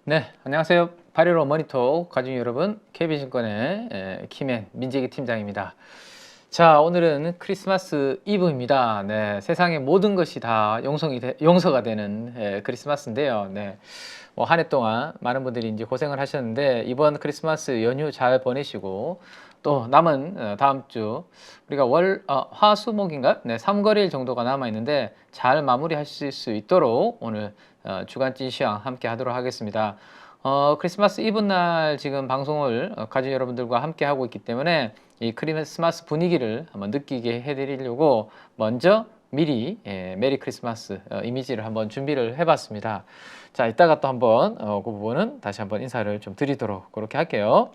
네, 안녕하세요. 8.15 머니톡 가족 여러분, KB증권의 키맨 민재기 팀장입니다. 자, 오늘은 크리스마스 이브입니다. 네, 세상의 모든 것이 다 용서가 되는 크리스마스인데요. 네, 뭐 한 해 동안 많은 분들이 이제 고생을 하셨는데 이번 크리스마스 연휴 잘 보내시고 또 남은 다음 주 우리가 화수목인가? 네, 3거리일 정도가 남아 있는데 잘 마무리하실 수 있도록 오늘 주간진 시황 함께 하도록 하겠습니다. 크리스마스 이브 날 지금 방송을 가족 여러분들과 함께 하고 있기 때문에 이 크리스마스 분위기를 한번 느끼게 해드리려고 먼저 미리 메리 크리스마스 이미지를 한번 준비를 해봤습니다. 자, 이따가 또 한번 그 부분은 다시 한번 인사를 좀 드리도록 그렇게 할게요.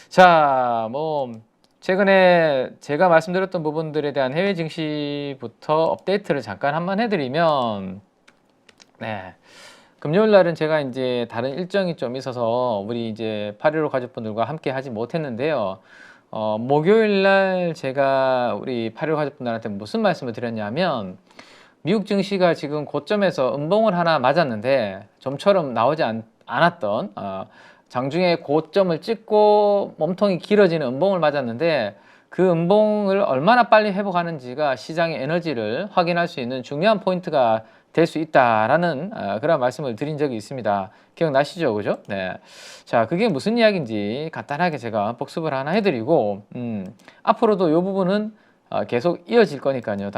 자, 뭐 최근에 제가 말씀드렸던 부분들에 대한 해외 증시부터 업데이트를 잠깐 한번 해드리면, 네, 금요일 날은 제가 이제 다른 일정이 좀 있어서 우리 이제 8.15 가족분들과 함께 하지 못했는데요. 목요일 날 제가 우리 8.15 가족분들한테 무슨 말씀을 드렸냐면, 미국 증시가 지금 고점에서 음봉을 하나 맞았는데 좀처럼 나오지 않았던 장중에 고점을 찍고 몸통이 길어지는 음봉을 맞았는데 그 음봉을 얼마나 빨리 회복하는지가 시장의 에너지를 확인할 수 있는 중요한 포인트가 될 수 있다라는 그런 말씀을 드린 적이 있습니다. 기억나시죠? 그죠? 네. 자, 그게 무슨 이야기인지 간단하게 제가 복습을 하나 해드리고, 앞으로도 이 부분은 계속 이어질 거니까요.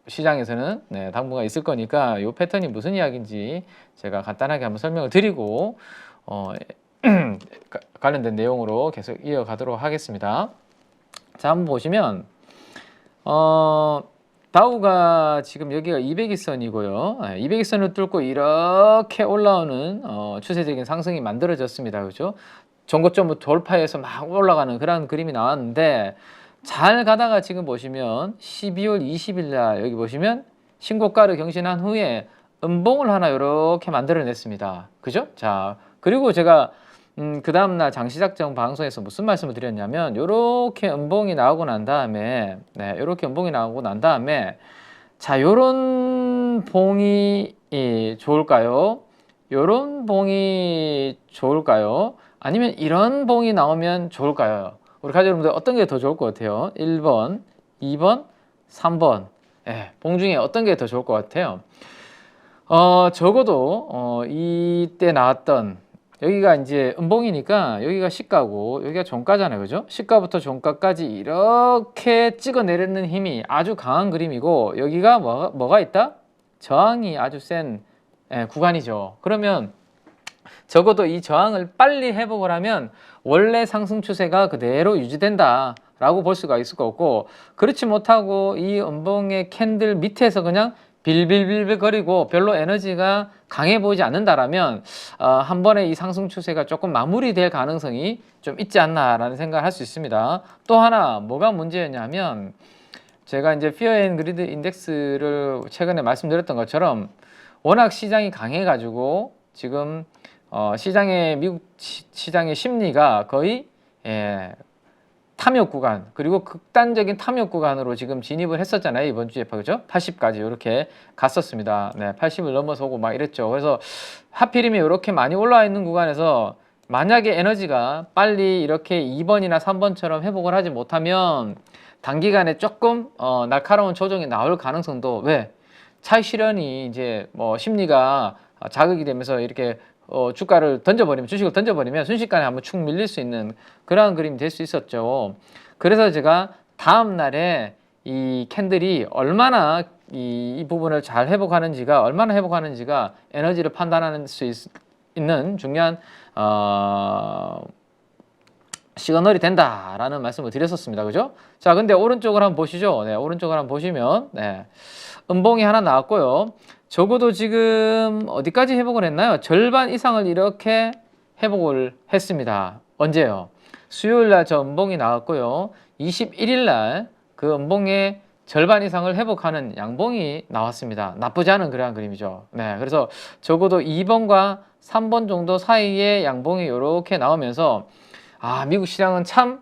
시장에서는 당분간 있을 거니까 이 패턴이 무슨 이야기인지 제가 간단하게 한번 설명을 드리고 관련된 내용으로 계속 이어가도록 하겠습니다. 자, 한번 보시면 다우가 지금 여기가 200일선이고요. 200일선을 뚫고 이렇게 올라오는 추세적인 상승이 만들어졌습니다. 그죠? 전고점을 돌파해서 막 올라가는 그런 그림이 나왔는데, 잘 가다가 지금 보시면 12월 20일 날 여기 보시면 신고가를 경신한 후에 음봉을 하나 이렇게 만들어냈습니다. 그죠? 자, 그리고 제가 그 다음날 장시작정 방송에서 무슨 말씀을 드렸냐면, 요렇게 음봉이 나오고 난 다음에, 요렇게 음봉이 나오고 난 다음에, 자, 요런 봉이 좋을까요? 요런 봉이 좋을까요? 아니면 이런 봉이 나오면 좋을까요? 우리 가족 여러분들 어떤 게 더 좋을 것 같아요? 1번, 2번, 3번. 봉 중에 어떤 게 더 좋을 것 같아요? 적어도 이때 나왔던 여기가 이제 음봉이니까 여기가 시가고 여기가 종가잖아요. 그죠? 시가부터 종가까지 이렇게 찍어 내리는 힘이 아주 강한 그림이고, 여기가 뭐가 있다? 저항이 아주 센 구간이죠. 그러면 적어도 이 저항을 빨리 회복을 하면 원래 상승 추세가 그대로 유지된다 라고 볼 수가 있을 것 같고, 그렇지 못하고 이 음봉의 캔들 밑에서 그냥 빌빌빌빌 거리고 별로 에너지가 강해 보이지 않는다라면 한 번에 이 상승 추세가 조금 마무리될 가능성이 좀 있지 않나라는 생각을 할 수 있습니다. 또 하나 뭐가 문제였냐면, 제가 이제 피어 앤 그리드 인덱스를 최근에 말씀드렸던 것처럼 워낙 시장이 강해 가지고 지금 미국 시장의 심리가 거의 탐욕 구간, 그리고 극단적인 탐욕 구간으로 지금 진입을 했었잖아요. 이번 주에 그죠? 80까지 이렇게 갔었습니다. 80을 넘어서고 막 이랬죠. 그래서 하필이면 이렇게 많이 올라와 있는 구간에서 만약에 에너지가 빨리 이렇게 2번이나 3번처럼 회복을 하지 못하면 단기간에 조금 날카로운 조정이 나올 가능성도, 왜? 차익 실현이 이제 심리가 자극이 되면서 이렇게 주식을 던져버리면 순식간에 한번 축 밀릴 수 있는 그러한 그림이 될 수 있었죠. 그래서 제가 다음 날에 이 캔들이 얼마나 이 부분을 잘 얼마나 회복하는지가 에너지를 판단하는 수 있는 중요한 시그널이 된다라는 말씀을 드렸었습니다. 그죠? 자, 근데 오른쪽을 한번 보시죠. 오른쪽을 한번 보시면, 음봉이 하나 나왔고요. 적어도 지금 어디까지 회복을 했나요? 절반 이상을 이렇게 회복을 했습니다. 언제요? 수요일 날 저 음봉이 나왔고요. 21일 날 그 음봉의 절반 이상을 회복하는 양봉이 나왔습니다. 나쁘지 않은 그러한 그림이죠. 그래서 적어도 2번과 3번 정도 사이에 양봉이 이렇게 나오면서, 미국 시장은 참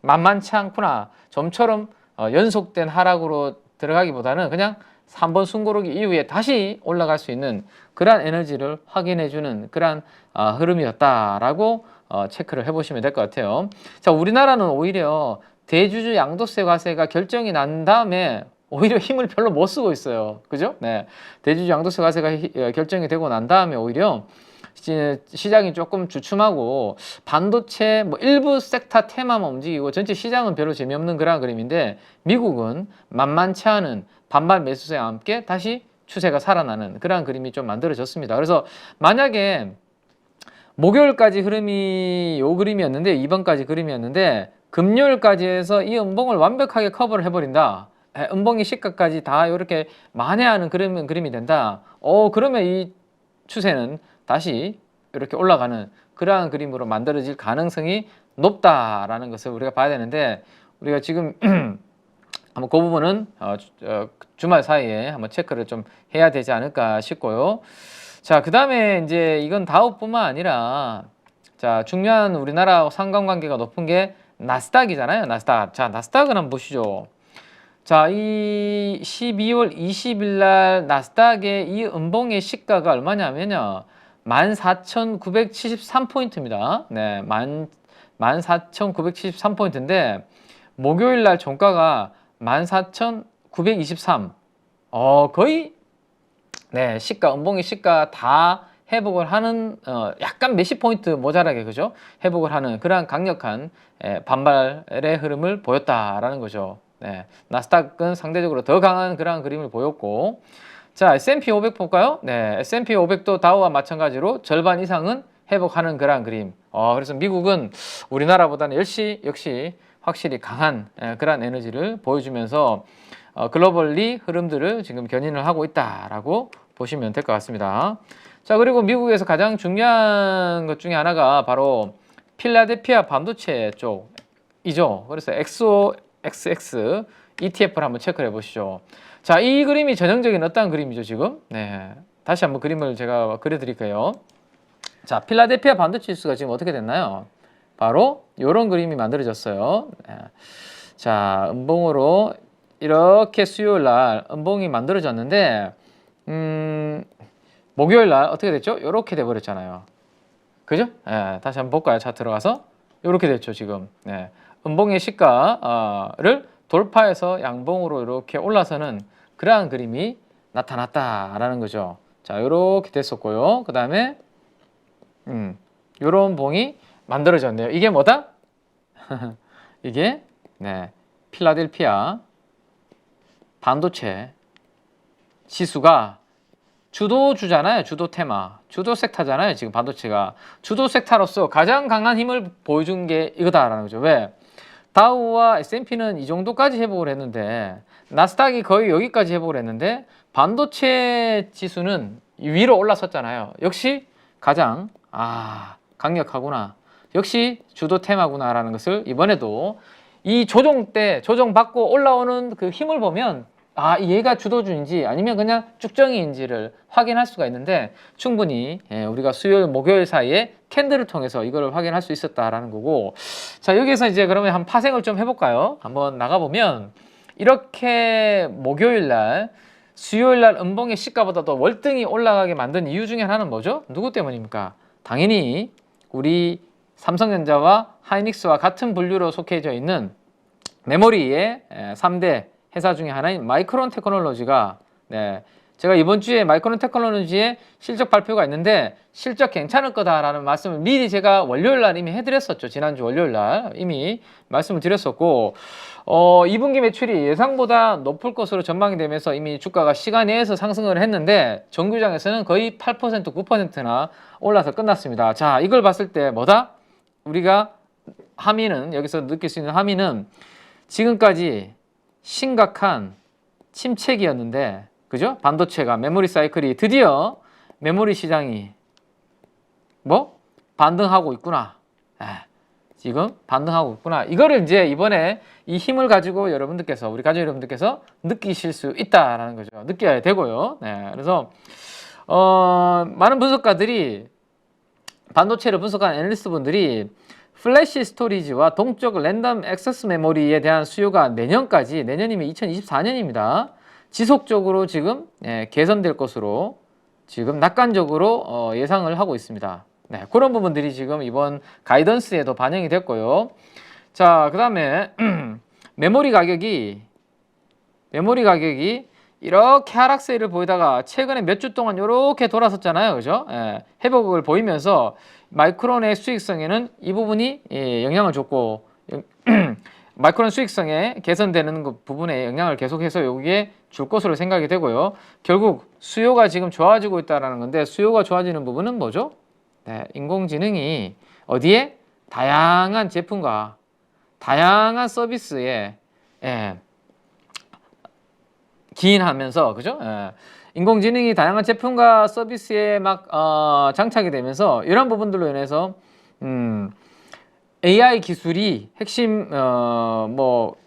만만치 않구나. 좀처럼 연속된 하락으로 들어가기보다는 그냥 3번 숨고르기 이후에 다시 올라갈 수 있는 그러한 에너지를 확인해주는 그러한 흐름이었다라고 체크를 해보시면 될 것 같아요. 자, 우리나라는 오히려 대주주 양도세 과세가 결정이 난 다음에 오히려 힘을 별로 못 쓰고 있어요. 그죠? 네. 대주주 양도세 과세가 결정이 되고 난 다음에 오히려 시장이 조금 주춤하고 반도체 뭐 일부 섹터 테마만 움직이고 전체 시장은 별로 재미없는 그런 그림인데 미국은 만만치 않은 반발 매수세와 함께 다시 추세가 살아나는 그런 그림이 좀 만들어졌습니다. 그래서 만약에 목요일까지 흐름이 요 그림이었는데 2번까지 그림이었는데 금요일까지 해서 이 음봉을 완벽하게 커버를 해버린다. 음봉이 시가까지 다 이렇게 만회하는 그림이 된다. 그러면 이 추세는 다시 이렇게 올라가는 그러한 그림으로 만들어질 가능성이 높다라는 것을 우리가 봐야 되는데 우리가 지금 한번 그 부분은 주말 사이에 한번 체크를 좀 해야 되지 않을까 싶고요. 자, 그 다음에 이제 이건 다우뿐만 아니라 자, 중요한 우리나라 상관관계가 높은 게 나스닥이잖아요. 나스닥. 자, 나스닥을 한번 보시죠. 자, 이 12월 20일 날 나스닥의 이 음봉의 시가가 얼마냐면요. 14,973포인트입니다. 네, 14,973포인트인데 목요일 날 종가가 14,923. 거의 네, 시가 음봉의 시가 다 회복을 하는 약간 몇십 포인트 모자라게 그죠? 회복을 하는 그러한 강력한 반발의 흐름을 보였다라는 거죠. 네, 나스닥은 상대적으로 더 강한 그러한 그림을 보였고 자, S&P 500 볼까요? 네, S&P 500도 다우와 마찬가지로 절반 이상은 회복하는 그러한 그림. 그래서 미국은 우리나라보다는 역시 확실히 강한 그러한 에너지를 보여주면서 글로벌리 흐름들을 지금 견인을 하고 있다라고 보시면 될 것 같습니다. 자, 그리고 미국에서 가장 중요한 것 중에 하나가 바로 필라델피아 반도체 쪽이죠. 그래서 XOXX ETF를 한번 체크를 해보시죠. 자, 이 그림이 전형적인 어떤 그림이죠, 지금? 네. 다시 한번 그림을 제가 그려드릴게요. 자, 필라델피아 반도체 지수가 지금 어떻게 됐나요? 바로 이런 그림이 만들어졌어요. 네. 자, 음봉으로 이렇게 수요일 날 음봉이 만들어졌는데, 목요일 날 어떻게 됐죠? 이렇게 돼버렸잖아요. 그죠? 네. 다시 한번 볼까요? 차트 들어가서. 이렇게 됐죠, 지금. 네. 음봉의 시가를 돌파해서 양봉으로 이렇게 올라서는 그러한 그림이 나타났다라는 거죠. 자, 이렇게 됐었고요. 그 다음에 이런 봉이 만들어졌네요. 이게 뭐다? 이게 네, 필라델피아 반도체 지수가 주도주잖아요. 주도 테마, 주도 섹터잖아요. 지금 반도체가 주도 섹터로서 가장 강한 힘을 보여준 게 이거다라는 거죠. 왜? 다우와 S&P는 이 정도까지 회복을 했는데 나스닥이 거의 여기까지 회복을 했는데 반도체 지수는 위로 올라섰잖아요. 역시 가장 강력하구나. 역시 주도 테마구나라는 것을 이번에도 이 조정 때 조정받고 올라오는 그 힘을 보면 얘가 주도주인지 아니면 그냥 쭉정이인지를 확인할 수가 있는데 충분히 우리가 수요일 목요일 사이에 캔들을 통해서 이걸 확인할 수 있었다라는 거고 자 여기에서 이제 그러면 한 파생을 좀 해볼까요? 한번 나가보면 이렇게 목요일 날 수요일 날 음봉의 시가보다 더 월등히 올라가게 만든 이유 중에 하나는 뭐죠? 누구 때문입니까? 당연히 우리 삼성전자와 하이닉스와 같은 분류로 속해져 있는 메모리의 3대 회사 중에 하나인 마이크론 테크놀로지가 제가 이번 주에 마이크론 테크놀로지의 실적 발표가 있는데 실적 괜찮을 거다라는 말씀을 미리 제가 월요일 날 이미 해드렸었죠. 지난주 월요일 날 이미 말씀을 드렸었고 2분기 매출이 예상보다 높을 것으로 전망이 되면서 이미 주가가 시간 내에서 상승을 했는데 정규장에서는 거의 8% 9%나 올라서 끝났습니다. 자, 이걸 봤을 때 뭐다? 우리가 함의는 여기서 느낄 수 있는 함의는 지금까지 심각한 침체기였는데 그죠? 반도체가 메모리 사이클이 드디어 메모리 시장이 반등하고 있구나. 지금 반등하고 있구나. 이거를 이제 이번에 이 힘을 가지고 여러분들께서 우리 가족 여러분들께서 느끼실 수 있다라는 거죠. 느껴야 되고요. 그래서 많은 분석가들이 반도체를 분석한 애널리스트 분들이 플래시 스토리지와 동적 랜덤 액세스 메모리에 대한 수요가 내년이면 2024년입니다. 지속적으로 지금 개선될 것으로 지금 낙관적으로 예상을 하고 있습니다. 네, 그런 부분들이 지금 이번 가이던스에도 반영이 됐고요. 자, 그 다음에 메모리 가격이 이렇게 하락세를 보이다가 최근에 몇 주 동안 이렇게 돌아섰잖아요. 그죠? 회복을 보이면서 마이크론의 수익성에는 이 부분이 영향을 줬고 마이크론 수익성에 개선되는 그 부분에 영향을 계속해서 여기에 줄 것으로 생각이 되고요. 결국 수요가 지금 좋아지고 있다는 건데 수요가 좋아지는 부분은 뭐죠? 네, 인공지능이 어디에? 다양한 제품과 다양한 서비스에 기인하면서 그죠? 인공지능이 다양한 제품과 서비스에 막 장착이 되면서 이런 부분들로 인해서 AI 기술이 핵심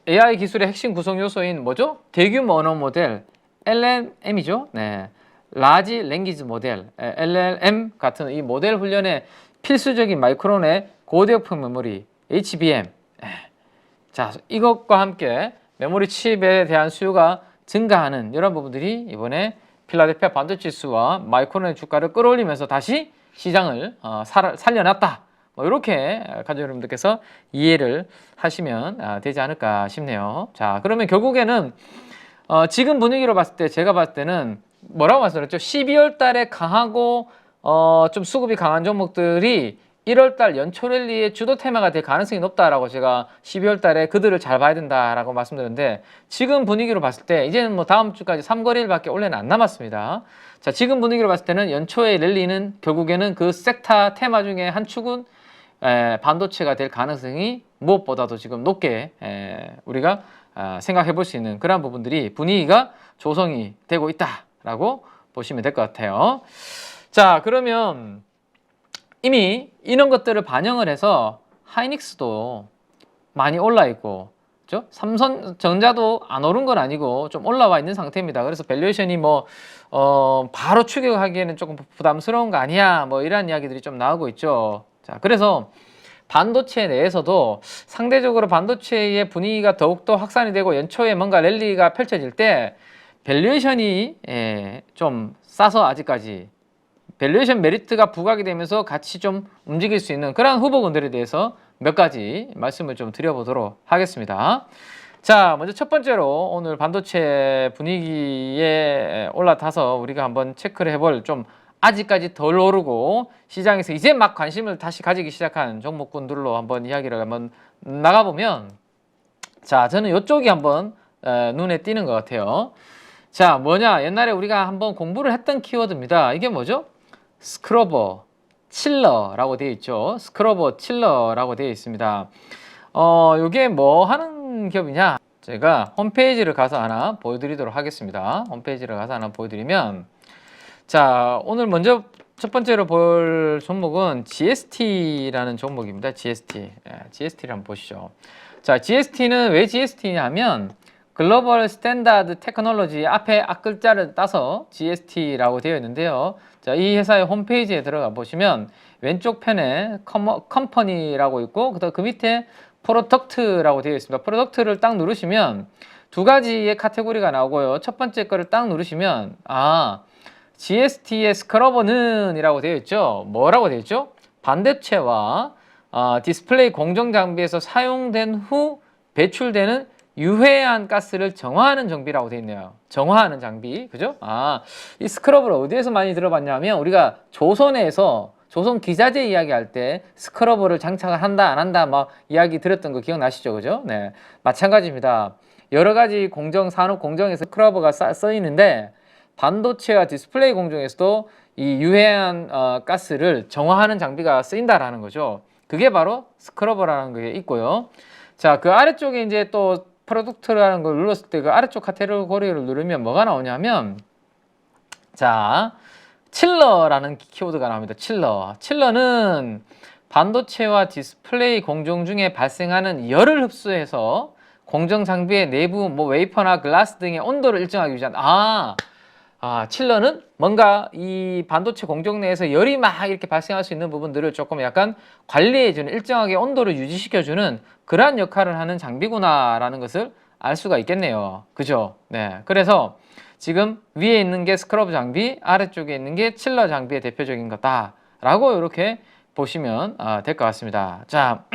AI 기술의 핵심 구성 요소인 뭐죠? 대규모 언어 모델 LLM이죠. 네. 라지 랭귀지 모델 LLM 같은 이 모델 훈련에 필수적인 마이크론의 고대역폭 메모리 HBM. 자, 이것과 함께 메모리 칩에 대한 수요가 증가하는 이런 부분들이 이번에 필라델피아 반도체 지수와 마이크론의 주가를 끌어올리면서 다시 시장을 살려놨다. 뭐 이렇게 가족 여러분들께서 이해를 하시면 되지 않을까 싶네요. 자, 그러면 결국에는 지금 분위기로 봤을 때 제가 봤을 때는 뭐라고 말씀드렸죠? 12월 달에 강하고 좀 수급이 강한 종목들이 1월 달 연초 랠리의 주도 테마가 될 가능성이 높다라고 제가 12월 달에 그들을 잘 봐야 된다라고 말씀드렸는데 지금 분위기로 봤을 때 이제는 뭐 다음 주까지 3거래일밖에 올해는 안 남았습니다. 자, 지금 분위기로 봤을 때는 연초의 랠리는 결국에는 그 섹터 테마 중에 한 축은 반도체가 될 가능성이 무엇보다도 지금 높게 우리가 생각해 볼 수 있는 그런 부분들이 분위기가 조성이 되고 있다라고 보시면 될 것 같아요. 자, 그러면 이미 이런 것들을 반영을 해서 하이닉스도 많이 올라 있고, 그렇죠? 삼성전자도 안 오른 건 아니고 좀 올라와 있는 상태입니다. 그래서 밸류에이션이 바로 추격하기에는 조금 부담스러운 거 아니야? 뭐 이런 이야기들이 좀 나오고 있죠. 자, 그래서 반도체 내에서도 상대적으로 반도체의 분위기가 더욱더 확산이 되고 연초에 뭔가 랠리가 펼쳐질 때 밸류에이션이 좀 싸서 아직까지 밸류에이션 메리트가 부각이 되면서 같이 좀 움직일 수 있는 그런 후보군들에 대해서 몇 가지 말씀을 좀 드려보도록 하겠습니다. 자, 먼저 첫 번째로 오늘 반도체 분위기에 올라타서 우리가 한번 체크를 해볼 좀 아직까지 덜 오르고 시장에서 이제 막 관심을 다시 가지기 시작한 종목군들로 한번 이야기를 한번 나가보면 자, 저는 이쪽이 한번 눈에 띄는 것 같아요. 자, 뭐냐? 옛날에 우리가 한번 공부를 했던 키워드입니다. 이게 뭐죠? 스크러버, 칠러라고 되어 있죠. 스크러버, 칠러라고 되어 있습니다. 요게 뭐 하는 기업이냐? 제가 홈페이지를 가서 하나 보여드리도록 하겠습니다. 홈페이지를 가서 하나 보여드리면 자, 오늘 먼저 첫 번째로 볼 종목은 GST라는 종목입니다. GST. GST를 한번 보시죠. 자, GST는 왜 GST냐면 글로벌 스탠다드 테크놀로지 앞에 앞글자를 따서 GST라고 되어 있는데요. 자, 이 회사의 홈페이지에 들어가 보시면 왼쪽 편에 컴퍼니라고 있고 그 밑에 프로덕트라고 되어 있습니다. 프로덕트를 딱 누르시면 두 가지의 카테고리가 나오고요. 첫 번째 거를 딱 누르시면 GST의 스크러버는 이라고 되어 있죠. 뭐라고 되어 있죠? 반도체와 디스플레이 공정 장비에서 사용된 후 배출되는 유해한 가스를 정화하는 장비라고 되어 있네요. 정화하는 장비, 그죠? 이 스크러버를 어디에서 많이 들어봤냐면 우리가 조선에서 조선 기자재 이야기할 때 스크러버를 장착을 한다 안 한다 막 이야기 들었던 거 기억나시죠, 그죠? 네, 마찬가지입니다. 여러 가지 공정 산업 공정에서 스크러버가 써 있는데 반도체와 디스플레이 공정에서도 이 유해한 가스를 정화하는 장비가 쓰인다라는 거죠. 그게 바로 스크러버라는 게 있고요. 자, 그 아래쪽에 이제 또 프로덕트라는 걸 눌렀을 때 그 아래쪽 카테고리를 누르면 뭐가 나오냐면 자, 칠러라는 키워드가 나옵니다. 칠러는 반도체와 디스플레이 공정 중에 발생하는 열을 흡수해서 공정 장비의 내부 웨이퍼나 글라스 등의 온도를 일정하기 위한 칠러는 뭔가 이 반도체 공정 내에서 열이 막 이렇게 발생할 수 있는 부분들을 조금 약간 관리해주는 일정하게 온도를 유지시켜주는 그러한 역할을 하는 장비구나라는 것을 알 수가 있겠네요. 그죠? 네. 그래서 지금 위에 있는 게 스크러브 장비, 아래쪽에 있는 게 칠러 장비의 대표적인 거다라고 이렇게 보시면 될 것 같습니다. 자,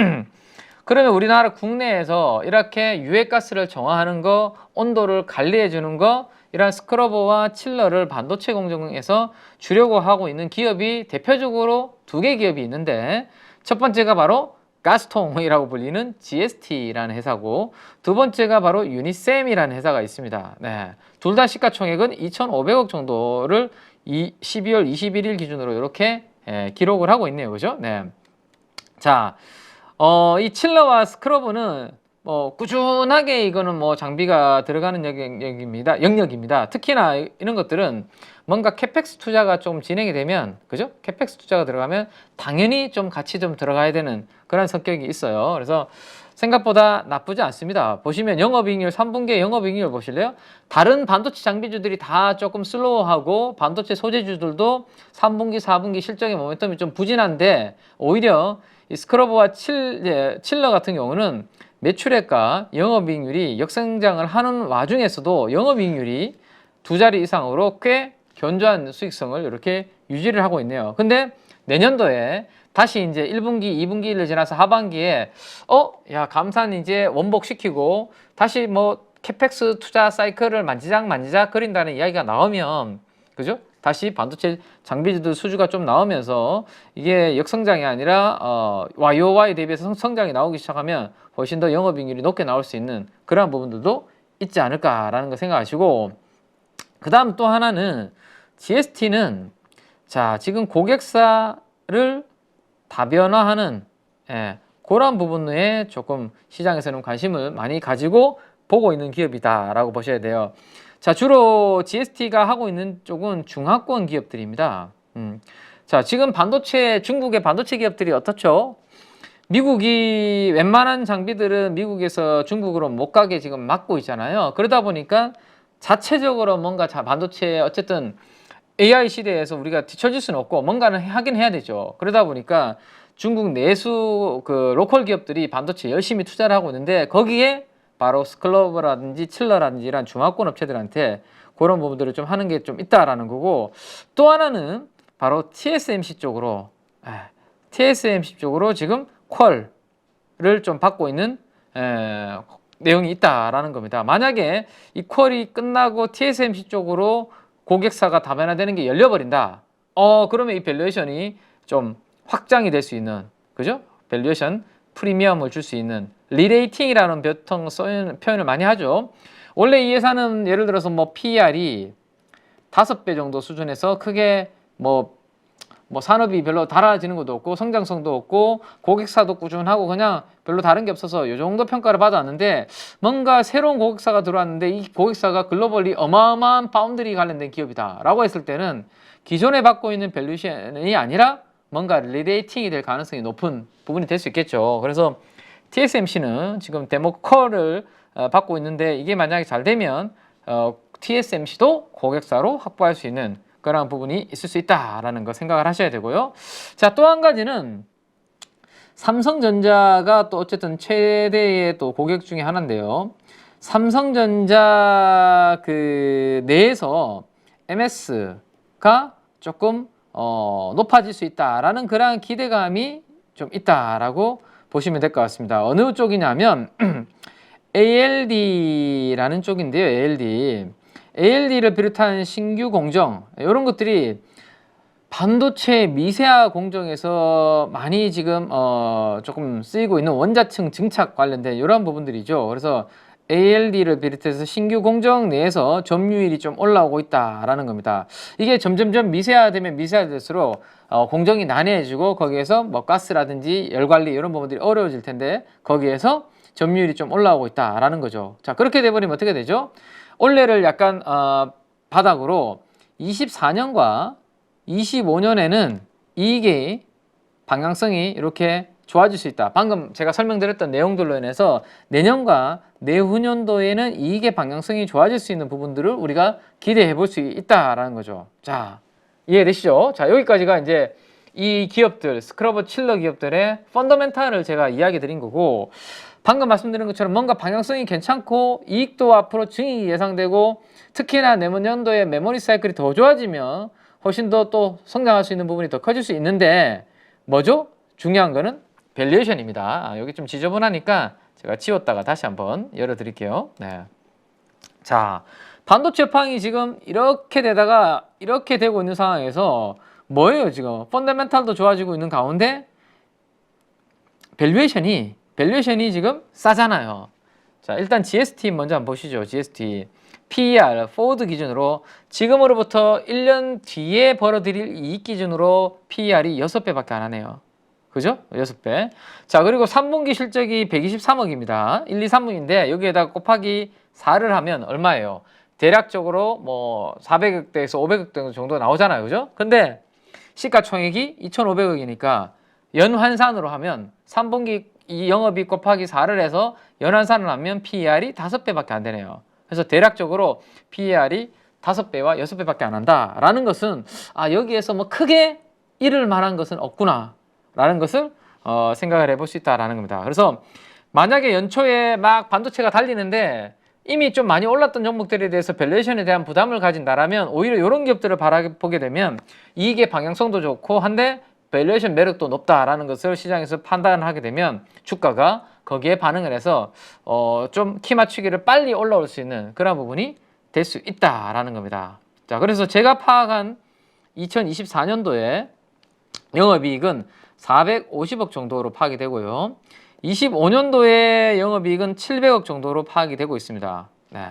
그러면 우리나라 국내에서 이렇게 유해가스를 정화하는 거, 온도를 관리해 주는 거, 이런 스크러버와 칠러를 반도체 공정에서 주려고 하고 있는 기업이 대표적으로 2개 기업이 있는데, 첫 번째가 바로 가스통이라고 불리는 GST라는 회사고, 두 번째가 바로 유니셈이라는 회사가 있습니다. 네. 둘 다 시가총액은 2,500억 정도를 12월 21일 기준으로 이렇게 기록을 하고 있네요. 그죠? 네. 자, 이 칠러와 스크러브는 꾸준하게 이거는 장비가 들어가는 영역입니다. 특히나 이런 것들은 뭔가 캐펙스 투자가 좀 진행이 되면, 그죠? 캐펙스 투자가 들어가면 당연히 좀 같이 좀 들어가야 되는 그런 성격이 있어요. 그래서 생각보다 나쁘지 않습니다. 보시면 영업이익률, 3분기의 영업이익률 보실래요? 다른 반도체 장비주들이 다 조금 슬로우하고 반도체 소재주들도 3분기, 4분기 실적의 모멘텀이 좀 부진한데, 오히려 이 스크러브와 칠러 같은 경우는 매출액과 영업이익률이 역성장을 하는 와중에서도 영업이익률이 2자리 이상으로 꽤 견조한 수익성을 이렇게 유지를 하고 있네요. 근데 내년도에 다시 이제 1분기, 2분기를 지나서 하반기에 야, 감산 이제 원복시키고 다시 캐펙스 투자 사이클을 만지작 거린다는 이야기가 나오면, 그죠? 다시 반도체 장비주들 수주가 좀 나오면서 이게 역성장이 아니라 YOY 대비해서 성장이 나오기 시작하면 훨씬 더 영업이익률이 높게 나올 수 있는 그러한 부분들도 있지 않을까라는 거 생각하시고, 그 다음 또 하나는 GST는 자, 지금 고객사를 다변화하는 그런 부분에 조금 시장에서는 관심을 많이 가지고 보고 있는 기업이다라고 보셔야 돼요. 자, 주로 GST가 하고 있는 쪽은 중하권 기업들입니다. 자, 지금 중국의 반도체 기업들이 어떻죠? 미국이 웬만한 장비들은 미국에서 중국으로 못 가게 지금 막고 있잖아요. 그러다 보니까 자체적으로 뭔가 반도체 어쨌든 AI 시대에서 우리가 뒤처질 수는 없고 뭔가는 하긴 해야 되죠. 그러다 보니까 중국 내수 로컬 기업들이 반도체 열심히 투자를 하고 있는데, 거기에 바로 스크러브라든지 칠러라든지 이런 중화권 업체들한테 그런 부분들을 좀 하는 게 좀 있다라는 거고, 또 하나는 바로 TSMC 쪽으로 지금 퀄을 좀 받고 있는 내용이 있다라는 겁니다. 만약에 이 퀄이 끝나고 TSMC 쪽으로 고객사가 다변화되는 게 열려버린다. 그러면 이 밸류에이션이 좀 확장이 될 수 있는, 그죠? 밸류에이션 프리미엄을 줄 수 있는 리레이팅이라는 표현을 많이 하죠. 원래 이 회사는 예를 들어서 PER이 5배 정도 수준에서 크게 산업이 별로 달라지는 것도 없고 성장성도 없고 고객사도 꾸준하고 그냥 별로 다른 게 없어서 이 정도 평가를 받았는데, 뭔가 새로운 고객사가 들어왔는데 이 고객사가 글로벌리 어마어마한 파운드리 관련된 기업이다 라고 했을 때는 기존에 받고 있는 밸류에이션이 아니라 뭔가 리레이팅이 될 가능성이 높은 부분이 될 수 있겠죠. 그래서 TSMC는 지금 데모컬을 받고 있는데, 이게 만약에 잘 되면 TSMC도 고객사로 확보할 수 있는 그런 부분이 있을 수 있다라는 거 생각을 하셔야 되고요. 자, 또 한 가지는 삼성전자가 또 어쨌든 최대의 또 고객 중에 하나인데요. 삼성전자 내에서 MS가 조금 높아질 수 있다라는 그런 기대감이 좀 있다라고 보시면 될 것 같습니다. 어느 쪽이냐면 ALD라는 쪽인데요. ALD를 비롯한 신규 공정, 이런 것들이 반도체 미세화 공정에서 많이 지금 조금 쓰이고 있는 원자층 증착 관련된 이런 부분들이죠. 그래서 ALD를 비롯해서 신규 공정 내에서 점유율이 좀 올라오고 있다라는 겁니다. 이게 점점점 미세화되면 미세화될수록 공정이 난해해지고 거기에서 가스라든지 열 관리 이런 부분들이 어려워질 텐데, 거기에서 점유율이 좀 올라오고 있다라는 거죠. 자, 그렇게 돼버리면 어떻게 되죠? 올해를 약간 바닥으로 24년과 25년에는 이익의 방향성이 이렇게 좋아질 수 있다. 방금 제가 설명드렸던 내용들로 인해서 내년과 내후년도에는 이익의 방향성이 좋아질 수 있는 부분들을 우리가 기대해 볼 수 있다라는 거죠. 자, 이해되시죠? 자, 여기까지가 이제 이 기업들, 스크러버 칠러 기업들의 펀더멘탈을 제가 이야기 드린 거고, 방금 말씀드린 것처럼 뭔가 방향성이 괜찮고 이익도 앞으로 증익이 예상되고 특히나 내년도에 메모리 사이클이 더 좋아지면 훨씬 더 또 성장할 수 있는 부분이 더 커질 수 있는데 뭐죠? 중요한 거는 밸류에이션입니다. 여기 좀 지저분하니까 제가 지웠다가 다시 한번 열어드릴게요. 네. 자, 반도체 팡이 지금 이렇게 되다가 이렇게 되고 있는 상황에서 뭐예요? 지금 펀더멘탈도 좋아지고 있는 가운데 밸류에이션이 지금 싸잖아요. 자, 일단 GST 먼저 한번 보시죠. GST PER, 포워드 기준으로 지금으로부터 1년 뒤에 벌어들일 이익 기준으로 PER이 6배밖에 안 하네요. 그죠? 6배. 자, 그리고 3분기 실적이 123억입니다. 1, 2, 3분인데 여기에다가 곱하기 4를 하면 얼마예요? 대략적으로 뭐 400억대에서 500억 정도 나오잖아요. 그죠? 근데 시가총액이 2,500억이니까 연환산으로 하면 3분기 이 영업이익 곱하기 4를 해서 연환산을 하면 PER이 5배밖에 안 되네요. 그래서 대략적으로 PER이 5배와 6배밖에 안 한다라는 것은 여기에서 뭐 크게 잃을 만한 것은 없구나 라는 것을 생각을 해볼 수 있다라는 겁니다. 그래서 만약에 연초에 막 반도체가 달리는데 이미 좀 많이 올랐던 종목들에 대해서 밸류에이션에 대한 부담을 가진다라면 오히려 이런 기업들을 바라보게 되면 이익의 방향성도 좋고 한데 밸류에이션 매력도 높다라는 것을 시장에서 판단을 하게 되면 주가가 거기에 반응을 해서 좀 키 맞추기를 빨리 올라올 수 있는 그런 부분이 될 수 있다라는 겁니다. 자, 그래서 제가 파악한 2024년도에 영업이익은 450억 정도로 파악이 되고요. 25년도에 영업이익은 700억 정도로 파악이 되고 있습니다. 네.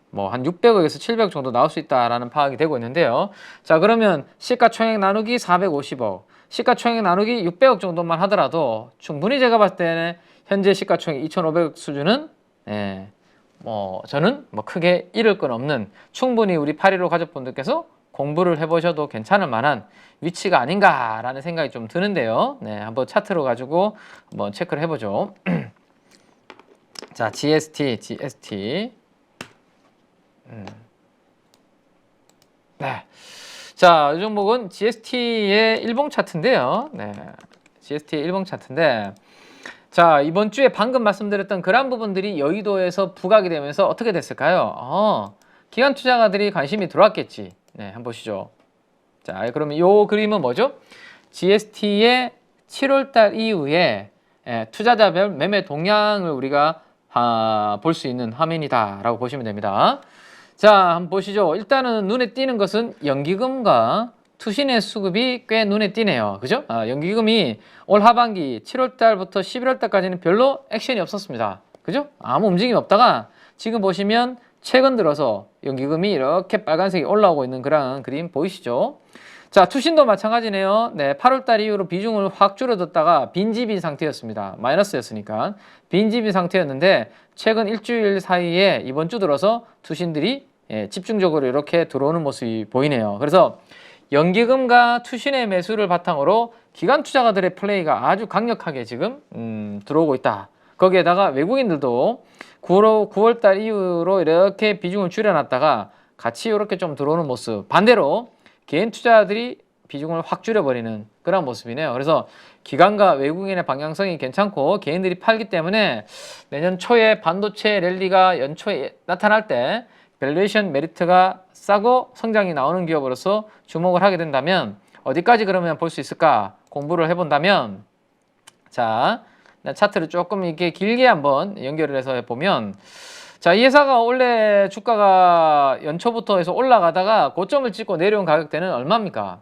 뭐 한 600억에서 700억 정도 나올 수 있다라는 파악이 되고 있는데요. 자, 그러면 시가총액 나누기 450억, 시가총액 나누기 600억 정도만 하더라도 충분히 제가 봤을 때는 현재 시가총액 2,500억 수준은 뭐 저는 뭐 크게 잃을 건 없는 충분히 우리 815 가족분들께서 공부를 해보셔도 괜찮을 만한 위치가 아닌가라는 생각이 좀 드는데요. 네, 한번 차트로 가지고 한번 체크를 해보죠. 자, GST. 네. 자, 이 종목은 GST의 일봉 차트인데요. 네. GST의 일봉 차트인데, 자, 이번 주에 방금 말씀드렸던 그런 부분들이 여의도에서 부각이 되면서 어떻게 됐을까요? 기관 투자가들이 관심이 들어왔겠지. 네, 한번 보시죠. 자, 그러면 이 그림은 뭐죠? GST의 7월달 이후에 투자자별 매매 동향을 우리가 볼 수 있는 화면이다라고 보시면 됩니다. 자, 한번 보시죠. 일단은 눈에 띄는 것은 연기금과 투신의 수급이 꽤 눈에 띄네요. 그죠? 연기금이 올 하반기 7월달부터 11월달까지는 별로 액션이 없었습니다. 그죠? 아무 움직임이 없다가 지금 보시면 최근 들어서 연기금이 이렇게 빨간색이 올라오고 있는 그런 그림 보이시죠? 자, 투신도 마찬가지네요. 네, 8월달 이후로 비중을 확 줄어들다가 빈집인 상태였습니다. 마이너스였으니까 빈집인 상태였는데 최근 일주일 사이에 이번 주 들어서 투신들이 집중적으로 이렇게 들어오는 모습이 보이네요. 그래서 연기금과 투신의 매수를 바탕으로 기관 투자가들의 플레이가 아주 강력하게 지금 들어오고 있다. 거기에다가 외국인들도 9월달 이후로 이렇게 비중을 줄여놨다가 같이 이렇게 좀 들어오는 모습. 반대로 개인 투자자들이 비중을 확 줄여버리는 그런 모습이네요. 그래서 기관과 외국인의 방향성이 괜찮고 개인들이 팔기 때문에 내년 초에 반도체 랠리가 연초에 나타날 때 밸류에이션 메리트가 싸고 성장이 나오는 기업으로서 주목을 하게 된다면 어디까지 그러면 볼 수 있을까 공부를 해본다면, 자, 차트를 조금 이렇게 길게 한번 연결을 해서 해보면, 자, 이 회사가 원래 주가가 연초부터 해서 올라가다가 고점을 찍고 내려온 가격대는 얼마입니까?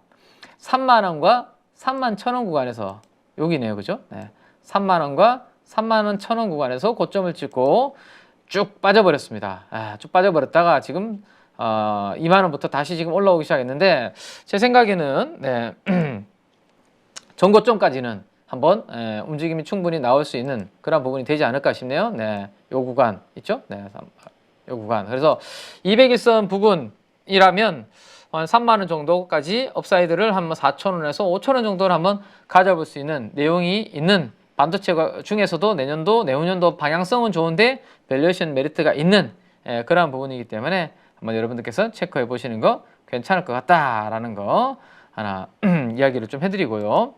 3만원과 3만 1,000원 구간에서 여기네요. 그죠? 네. 3만원과 3만 1,000원 구간에서 고점을 찍고 쭉 빠져버렸습니다. 쭉 빠져버렸다가 지금 2만원부터 다시 지금 올라오기 시작했는데 제 생각에는 네, 전고점까지는 한번 움직임이 충분히 나올 수 있는 그런 부분이 되지 않을까 싶네요. 네, 요 구간 있죠? 네, 요 구간. 그래서 200일선 부근이라면 한 3만 원 정도까지 업사이드를 한번 4,000원에서 5,000원 정도를 한번 가져볼 수 있는 내용이 있는 반도체 중에서도 내년도, 내후년도 방향성은 좋은데 밸류에이션 메리트가 있는 그러한 부분이기 때문에 한번 여러분들께서 체크해 보시는 거 괜찮을 것 같다라는 거 하나 이야기를 좀 해드리고요.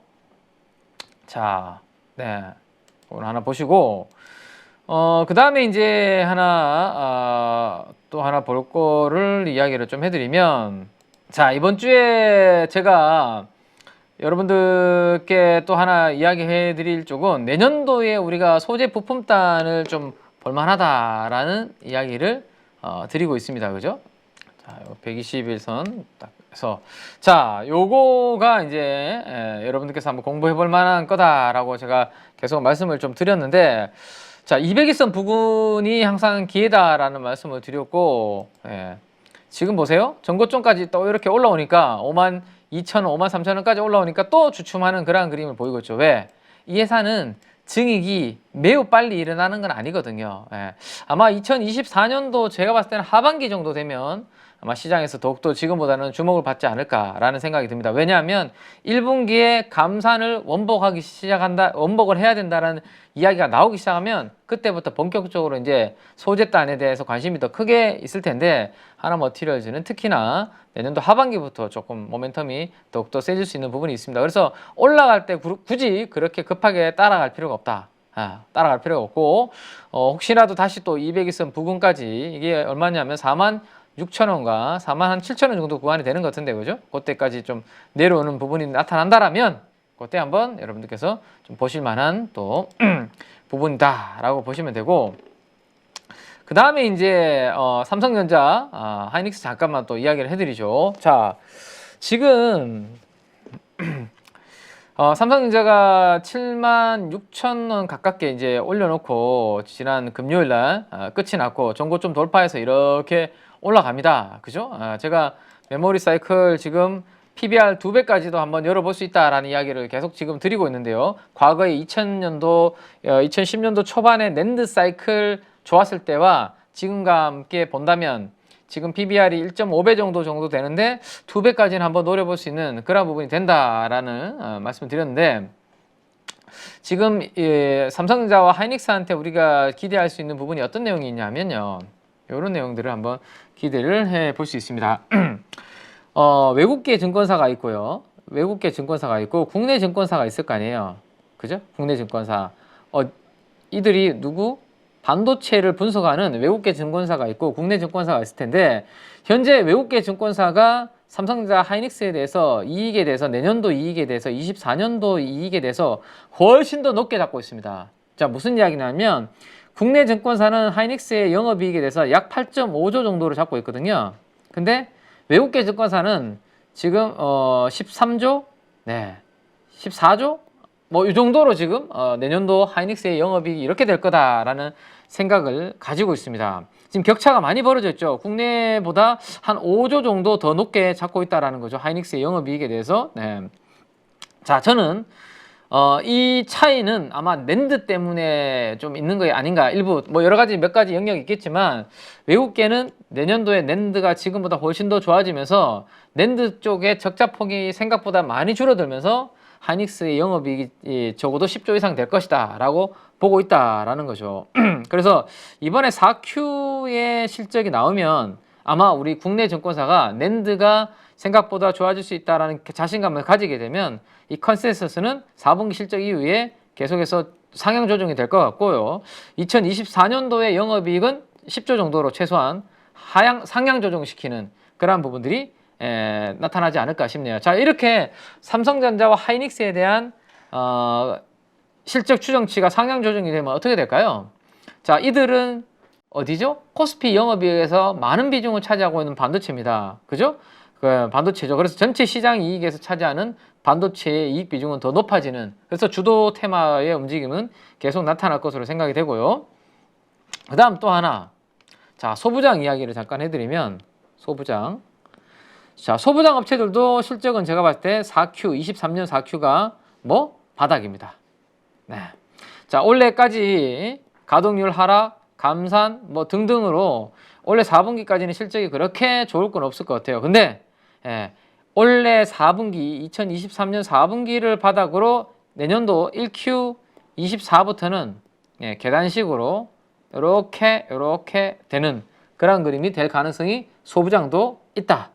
자, 네, 오늘 하나 보시고 그 다음에 이제 또 하나 볼 거를 이야기를 좀 해드리면, 자, 이번 주에 제가 여러분들께 또 하나 이야기해 드릴 쪽은 내년도에 우리가 소재 부품단을 좀 볼만하다라는 이야기를 드리고 있습니다. 그죠? 자, 121선 딱 해서, 자, 요거가 이제 여러분들께서 한번 공부해 볼 만한 거다라고 제가 계속 말씀을 좀 드렸는데, 자, 201선 부근이 항상 기회다라는 말씀을 드렸고, 지금 보세요. 전고점까지 또 이렇게 올라오니까 52,000원, 53,000원까지 올라오니까 또 주춤하는 그런 그림을 보이고 있죠. 왜? 이 회사는 증익이 매우 빨리 일어나는 건 아니거든요. 아마 2024년도 제가 봤을 때는 하반기 정도 되면 아마 시장에서 더욱더 지금보다는 주목을 받지 않을까라는 생각이 듭니다. 왜냐하면 1분기에 감산을 원복을 해야 된다는 이야기가 나오기 시작하면 그때부터 본격적으로 이제 소재단에 대해서 관심이 더 크게 있을 텐데, 하나머티리얼즈는 특히나 내년도 하반기부터 조금 모멘텀이 더욱더 세질 수 있는 부분이 있습니다. 그래서 올라갈 때 굳이 그렇게 급하게 따라갈 필요가 없다. 따라갈 필요가 없고, 혹시라도 다시 또 200일선 부근까지, 이게 얼마냐면 46,000원과 47,000원 정도 구간이 되는 것 같은데, 그죠? 그때까지 좀 내려오는 부분이 나타난다라면 그때 한번 여러분들께서 좀 보실 만한 또 부분이다라고 보시면 되고, 그 다음에 이제 삼성전자, 하이닉스 잠깐만 또 이야기를 해드리죠. 자, 지금 삼성전자가 76,000원 가깝게 이제 올려놓고 지난 금요일 날 끝이 났고 전고점 돌파해서 이렇게 올라갑니다. 그죠? 제가 메모리 사이클 지금 PBR 2배까지도 한번 열어볼 수 있다라는 이야기를 계속 지금 드리고 있는데요. 과거에 2010년도 초반에 낸드 사이클 좋았을 때와 지금과 함께 본다면 지금 PBR이 1.5배 정도 되는데 2배까지는 한번 노려볼 수 있는 그런 부분이 된다라는 말씀을 드렸는데, 지금 삼성전자와 하이닉스한테 우리가 기대할 수 있는 부분이 어떤 내용이 있냐면요, 이런 내용들을 한번 기대를 해 볼 수 있습니다. 외국계 증권사가 있고요, 외국계 증권사가 있고 국내 증권사가 있을 거 아니에요. 그죠? 국내 증권사. 이들이 누구? 반도체를 분석하는 외국계 증권사가 있고 국내 증권사가 있을 텐데, 현재 외국계 증권사가 삼성전자 하이닉스에 대해서 이익에 대해서, 내년도 이익에 대해서, 24년도 이익에 대해서 훨씬 더 높게 잡고 있습니다. 자, 무슨 이야기냐면 국내 증권사는 하이닉스의 영업이익에 대해서 약 8.5조 정도를 잡고 있거든요. 근데 외국계 증권사는 지금 13조? 네, 14조? 뭐 이 정도로 지금 내년도 하이닉스의 영업이익이 이렇게 될 거다라는 생각을 가지고 있습니다. 지금 격차가 많이 벌어져 있죠. 국내보다 한 5조 정도 더 높게 잡고 있다라는 거죠. 하이닉스의 영업이익에 대해서. 네. 자, 저는 이 차이는 아마 낸드 때문에 좀 있는 거 아닌가. 일부 뭐 여러 가지 몇 가지 영역이 있겠지만, 외국계는 내년도에 낸드가 지금보다 훨씬 더 좋아지면서 낸드 쪽의 적자폭이 생각보다 많이 줄어들면서 하이닉스의 영업이익이 적어도 10조 이상 될 것이다 라고 보고 있다라는 거죠. 그래서 이번에 4Q의 실적이 나오면 아마 우리 국내 증권사가 낸드가 생각보다 좋아질 수 있다라는 자신감을 가지게 되면 이 컨센서스는 4분기 실적 이후에 계속해서 상향 조정이 될 것 같고요. 2024년도의 영업이익은 10조 정도로 최소한 상향 조정시키는 그러한 부분들이 나타나지 않을까 싶네요. 자, 이렇게 삼성전자와 하이닉스에 대한 실적 추정치가 상향 조정이 되면 어떻게 될까요? 자, 이들은 어디죠? 코스피 영업이익에서 많은 비중을 차지하고 있는 반도체입니다. 그죠? 반도체죠. 그래서 전체 시장 이익에서 차지하는 반도체의 이익 비중은 더 높아지는, 그래서 주도 테마의 움직임은 계속 나타날 것으로 생각이 되고요. 그 다음 또 하나, 자, 소부장 이야기를 잠깐 해드리면, 소부장. 자, 소부장 업체들도 실적은 제가 봤을 때 4Q, 23년 4Q가 뭐? 바닥입니다. 네. 자, 올해까지 가동률 하락, 감산 뭐 등등으로 올해 4분기까지는 실적이 그렇게 좋을 건 없을 것 같아요. 근데 올해 4분기, 2023년 4분기를 바닥으로 내년도 1Q 24부터는 계단식으로 이렇게 되는 그런 그림이 될 가능성이 소부장도 있다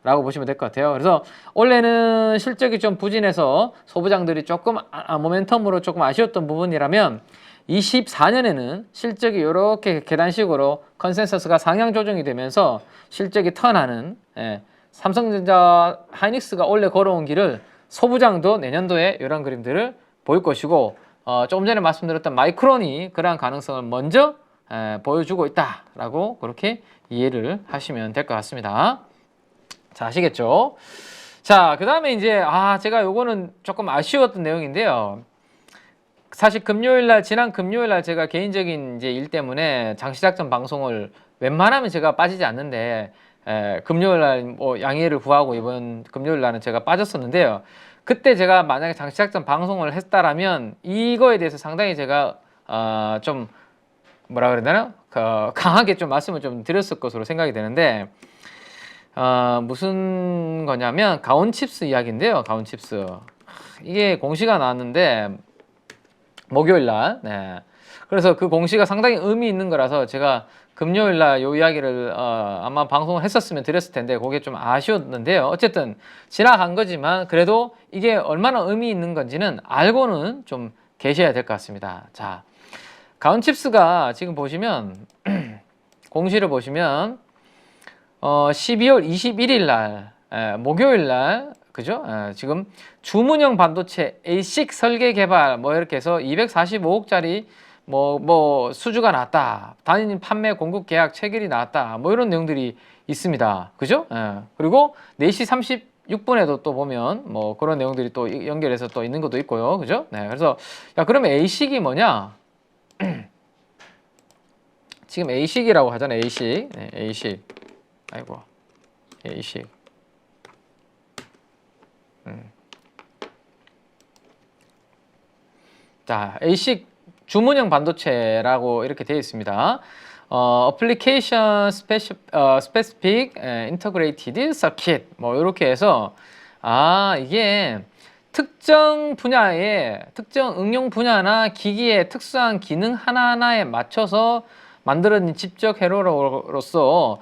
라고 보시면 될 것 같아요. 그래서 원래는 실적이 좀 부진해서 소부장들이 조금 모멘텀으로 조금 아쉬웠던 부분이라면, 24년에는 실적이 이렇게 계단식으로 컨센서스가 상향 조정이 되면서 실적이 턴하는 삼성전자 하이닉스가 원래 걸어온 길을 소부장도 내년도에 이런 그림들을 보일 것이고 조금 전에 말씀드렸던 마이크론이 그러한 가능성을 먼저 보여주고 있다라고 그렇게 이해를 하시면 될 것 같습니다. 자, 아시겠죠? 자, 그 다음에 이제 제가 요거는 조금 아쉬웠던 내용인데요. 사실 지난 금요일 날 제가 개인적인 이제 일 때문에 장시작전 방송을 웬만하면 제가 빠지지 않는데 금요일 날 뭐 양해를 구하고 이번 금요일 날은 제가 빠졌었는데요. 그때 제가 만약에 장시작전 방송을 했다라면 이거에 대해서 상당히 제가 좀 뭐라 그래야 되나? 강하게 좀 말씀을 좀 드렸을 것으로 생각이 되는데 무슨 거냐면 가온칩스 이야기인데요. 가온칩스 이게 공시가 나왔는데 목요일 날 그래서 그 공시가 상당히 의미 있는 거라서 제가 금요일 날 요 이야기를 아마 방송을 했었으면 드렸을 텐데 그게 좀 아쉬웠는데요. 어쨌든 지나간 거지만 그래도 이게 얼마나 의미 있는 건지는 알고는 좀 계셔야 될 것 같습니다. 자, 가온칩스가 지금 보시면 공시를 보시면 12월 21일 날 목요일 날 그죠? 지금 주문형 반도체 ASIC 설계 개발 뭐 이렇게 해서 245억짜리 뭐 수주가 나왔다. 단일 판매 공급 계약 체결이 나왔다. 뭐 이런 내용들이 있습니다. 그죠? 그리고 4시 36분에도 또 보면 뭐 그런 내용들이 또 연결해서 또 있는 것도 있고요. 그죠? 그래서 그러면 ASIC이 뭐냐? 지금 ASIC이라고 하잖아요. ASIC. ASIC. 아이고. ASIC. 자, ASIC 주문형 반도체라고 이렇게 되어 있습니다. Application Specific Integrated Circuit 뭐 이렇게 해서 이게 특정 분야의 특정 응용 분야나 기기의 특수한 기능 하나하나에 맞춰서 만들어진 집적 회로로서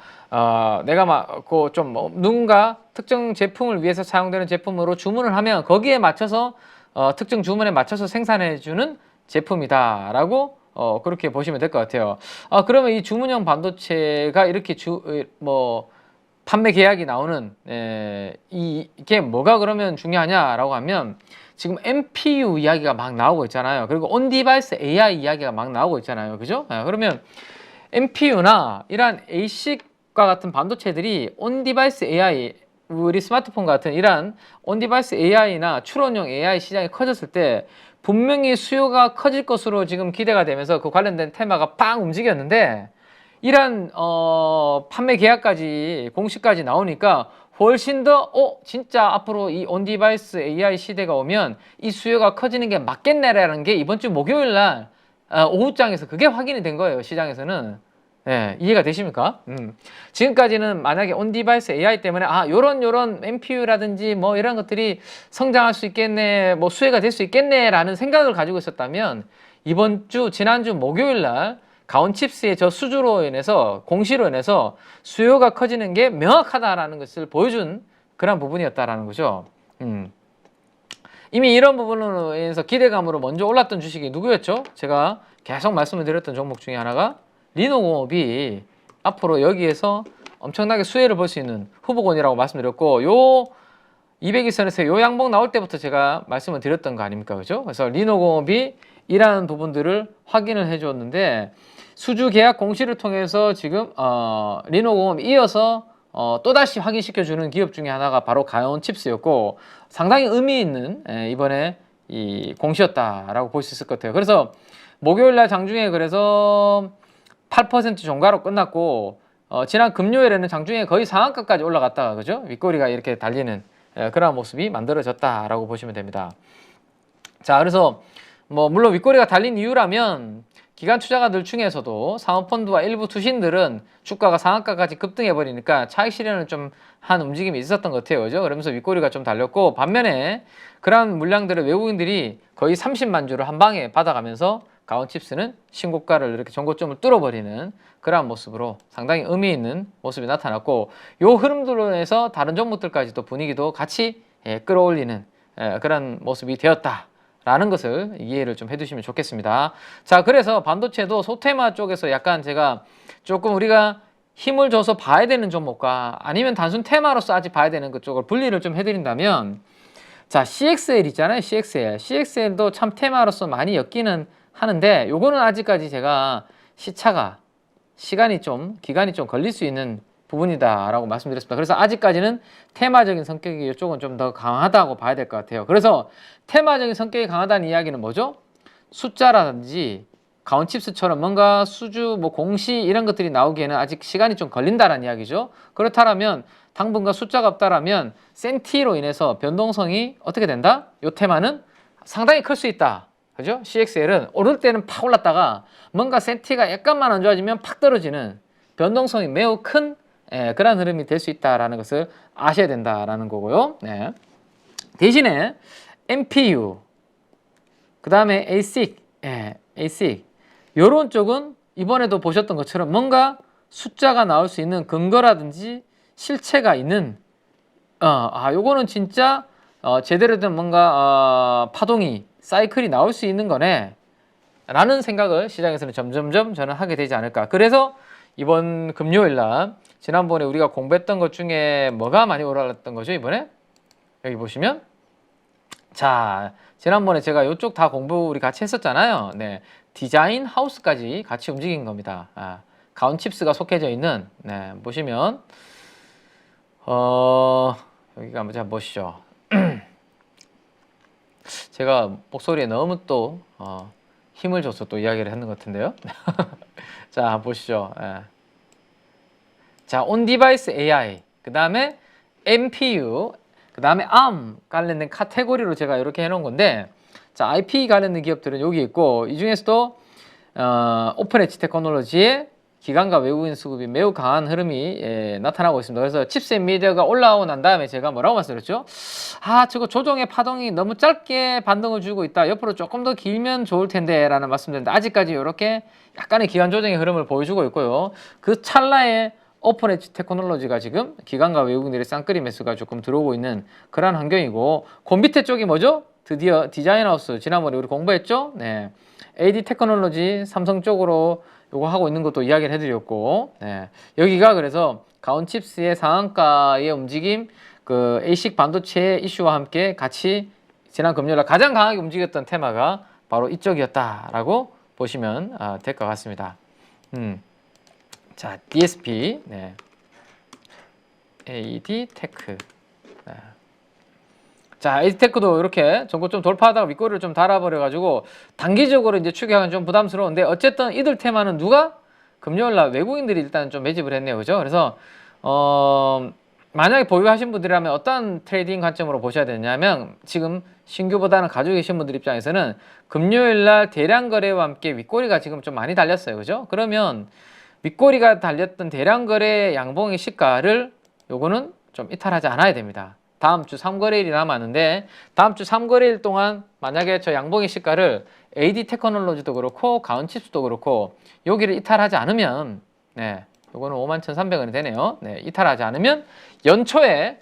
내가 좀 누군가 특정 제품을 위해서 사용되는 제품으로 주문을 하면 거기에 맞춰서 특정 주문에 맞춰서 생산해주는 제품이다라고 그렇게 보시면 될 것 같아요. 그러면 이 주문형 반도체가 이렇게 판매 계약이 나오는 이게 뭐가 그러면 중요하냐라고 하면 지금 NPU 이야기가 막 나오고 있잖아요. 그리고 온디바이스 AI 이야기가 막 나오고 있잖아요. 그죠? 그러면 NPU나 이러한 ASIC과 같은 반도체들이 온디바이스 AI 우리 스마트폰 같은 이러한 온디바이스 AI나 추론용 AI 시장이 커졌을 때 분명히 수요가 커질 것으로 지금 기대가 되면서 그 관련된 테마가 빵 움직였는데 이러한 판매 계약까지 공시까지 나오니까 훨씬 더 진짜 앞으로 이 온디바이스 AI 시대가 오면 이 수요가 커지는 게 맞겠네라는 게 이번 주 목요일 날 오후장에서 그게 확인이 된 거예요. 시장에서는. 이해가 되십니까? 지금까지는 만약에 온디바이스 AI 때문에 요런 NPU라든지 뭐 이런 것들이 성장할 수 있겠네, 뭐 수혜가 될 수 있겠네 라는 생각을 가지고 있었다면 지난주 목요일 날 가온칩스의 저 수주로 인해서 공시로 인해서 수요가 커지는 게 명확하다라는 것을 보여준 그런 부분이었다라는 거죠. 이미 이런 부분으로 인해서 기대감으로 먼저 올랐던 주식이 누구였죠? 제가 계속 말씀을 드렸던 종목 중에 하나가 리노공업이 앞으로 여기에서 엄청나게 수혜를 볼 수 있는 후보군이라고 말씀드렸고 요 200일선에서 요 양봉 나올 때부터 제가 말씀을 드렸던 거 아닙니까? 그죠? 그래서 리노공업이 이러한 부분들을 확인을 해 줬는데 수주 계약 공시를 통해서 지금 리노공업이 이어서 또다시 확인시켜 주는 기업 중에 하나가 바로 가온칩스였고 상당히 의미 있는 이번에 이 공시였다라고 볼 수 있을 것 같아요. 그래서 목요일 날 장중에 그래서 8% 종가로 끝났고 지난 금요일에는 장중에 거의 상한가까지 올라갔다가 그죠? 윗꼬리가 이렇게 달리는 그런 모습이 만들어졌다라고 보시면 됩니다. 자, 그래서 물론 윗꼬리가 달린 이유라면 기관 투자가들 중에서도 사모펀드와 일부 투신들은 주가가 상한가까지 급등해 버리니까 차익 실현을 좀 한 움직임이 있었던 것 같아요. 그죠? 그러면서 윗꼬리가 좀 달렸고 반면에 그러한 물량들을 외국인들이 거의 30만 주를 한 방에 받아가면서 가온칩스는 신고가를 이렇게 전고점을 뚫어버리는 그러한 모습으로 상당히 의미 있는 모습이 나타났고 요 흐름들로 인해서 다른 종목들까지도 분위기도 같이 끌어올리는 그런 모습이 되었다 라는 것을 이해를 좀 해두시면 좋겠습니다. 자, 그래서 반도체도 소테마 쪽에서 약간 제가 조금 우리가 힘을 줘서 봐야 되는 종목과 아니면 단순 테마로서 아직 봐야 되는 그쪽을 분리를 좀 해드린다면, 자, CXL 있잖아요. CXL. CXL도 참 테마로서 많이 엮이는 하는데, 요거는 아직까지 제가 기간이 좀 걸릴 수 있는 부분이다라고 말씀드렸습니다. 그래서 아직까지는 테마적인 성격이 이쪽은 좀 더 강하다고 봐야 될 것 같아요. 그래서 테마적인 성격이 강하다는 이야기는 뭐죠? 숫자라든지 가온칩스처럼 뭔가 수주, 뭐 공시 이런 것들이 나오기에는 아직 시간이 좀 걸린다라는 이야기죠. 그렇다면 당분간 숫자가 없다라면 센티로 인해서 변동성이 어떻게 된다? 요 테마는 상당히 클 수 있다. 그죠? CXL은 오를 때는 팍 올랐다가 뭔가 센티가 약간만 안 좋아지면 팍 떨어지는 변동성이 매우 큰 그런 흐름이 될 수 있다라는 것을 아셔야 된다라는 거고요. 네. 대신에 MPU, 그 다음에 ASIC, ASIC 요런 쪽은 이번에도 보셨던 것처럼 뭔가 숫자가 나올 수 있는 근거라든지 실체가 있는 요거는 진짜 제대로 된 뭔가 파동이 사이클이 나올 수 있는 거네 라는 생각을 시장에서는 점점점 저는 하게 되지 않을까. 그래서 이번 금요일날 지난번에 우리가 공부했던 것 중에 뭐가 많이 올랐던 거죠? 이번에 여기 보시면, 자, 지난번에 제가 이쪽 다 공부 우리 같이 했었잖아요. 네, 디자인 하우스까지 같이 움직인 겁니다. 가온칩스가 속해져 있는, 네, 보시면 여기가 한번 보시죠. 제가 목소리에 너무 또 힘을 줘서 또 이야기를 했는 것 같은데요. 자, 보시죠. 자, 온디바이스 AI, 그 다음에 MPU, 그 다음에 ARM 관련된 카테고리로 제가 이렇게 해놓은 건데, 자, IP 관련된 기업들은 여기 있고, 이 중에서도 오픈 엣지 테크놀로지의 기관과 외국인 수급이 매우 강한 흐름이 나타나고 있습니다. 그래서 칩셋 미디어가 올라오고 난 다음에 제가 뭐라고 말씀드렸죠? 저거 조정의 파동이 너무 짧게 반등을 주고 있다. 옆으로 조금 더 길면 좋을 텐데 라는 말씀드렸는데, 아직까지 이렇게 약간의 기관 조정의 흐름을 보여주고 있고요. 그 찰나에 오픈 엣지 테크놀로지가 지금 기관과 외국인들의 쌍끌이 매수가 조금 들어오고 있는 그런 환경이고, 그 밑에 쪽이 뭐죠? 드디어 디자인하우스, 지난번에 우리 공부했죠? 네, AD 테크놀로지 삼성 쪽으로 요거 하고 있는 것도 이야기를 해드렸고, 네, 여기가 그래서 가온칩스의 상한가의 움직임, 그 ASIC 반도체 이슈와 함께 같이 지난 금요일날 가장 강하게 움직였던 테마가 바로 이쪽이었다라고 보시면 될 것 같습니다. 자, DSP, 네, AD 테크. 네. 자, AD 테크도 이렇게 전고 좀 돌파하다가 윗꼬리를 좀 달아버려가지고 단기적으로 이제 추격하기는 좀 부담스러운데, 어쨌든 이들 테마는 누가? 금요일날 외국인들이 일단 좀 매집을 했네요. 그죠? 그래서 만약에 보유하신 분들이라면 어떤 트레이딩 관점으로 보셔야 되냐면, 지금 신규보다는 가지고 계신 분들 입장에서는 금요일날 대량 거래와 함께 윗꼬리가 지금 좀 많이 달렸어요. 그죠? 그러면 윗꼬리가 달렸던 대량 거래 양봉의 시가를 요거는 좀 이탈하지 않아야 됩니다. 다음 주 3거래일이 남았는데, 다음 주 3거래일 동안 만약에 저 양봉의 시가를 AD 테크놀로지도 그렇고 가온칩스도 그렇고 여기를 이탈하지 않으면, 네, 요거는 51,300원이 되네요. 네, 이탈하지 않으면 연초에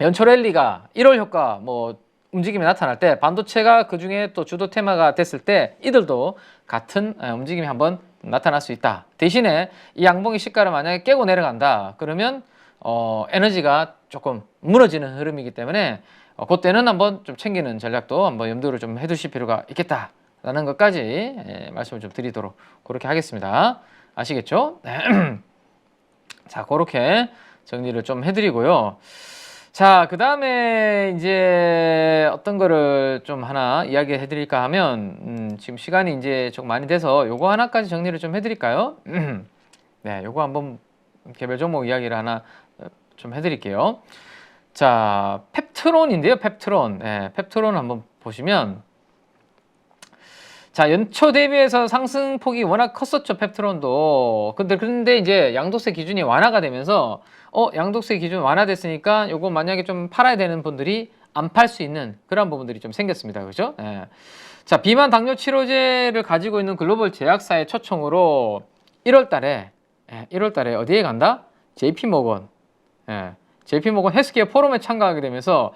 연초 랠리가 1월 효과 뭐 움직임이 나타날 때, 반도체가 그 중에 또 주도 테마가 됐을 때 이들도 같은 움직임이 한번 나타날 수 있다. 대신에 이 양봉의 시가를 만약에 깨고 내려간다 그러면 에너지가 조금 무너지는 흐름이기 때문에 그때는 한번 좀 챙기는 전략도 한번 염두를 좀 해두실 필요가 있겠다라는 것까지 말씀을 좀 드리도록 그렇게 하겠습니다. 아시겠죠? 자, 그렇게 정리를 좀 해드리고요. 자, 그 다음에 이제 어떤 거를 좀 하나 이야기 해드릴까 하면, 지금 시간이 이제 좀 많이 돼서 요거 하나까지 정리를 좀 해드릴까요? 네, 요거 한번 개별 종목 이야기를 하나 좀 해드릴게요. 자, 펩트론인데요. 펩트론. 네, 펩트론 한번 보시면, 자, 연초 대비해서 상승폭이 워낙 컸었죠. 펩트론도. 근데 이제 양도세 기준이 완화가 되면서 양도세 기준 완화됐으니까 요거 만약에 좀 팔아야 되는 분들이 안 팔 수 있는 그런 부분들이 좀 생겼습니다. 그죠? 예. 자, 비만 당뇨 치료제를 가지고 있는 글로벌 제약사의 초청으로 1월 달에 어디에 간다? JP 모건. 예. JP모건 헬스케어 포럼에 참가하게 되면서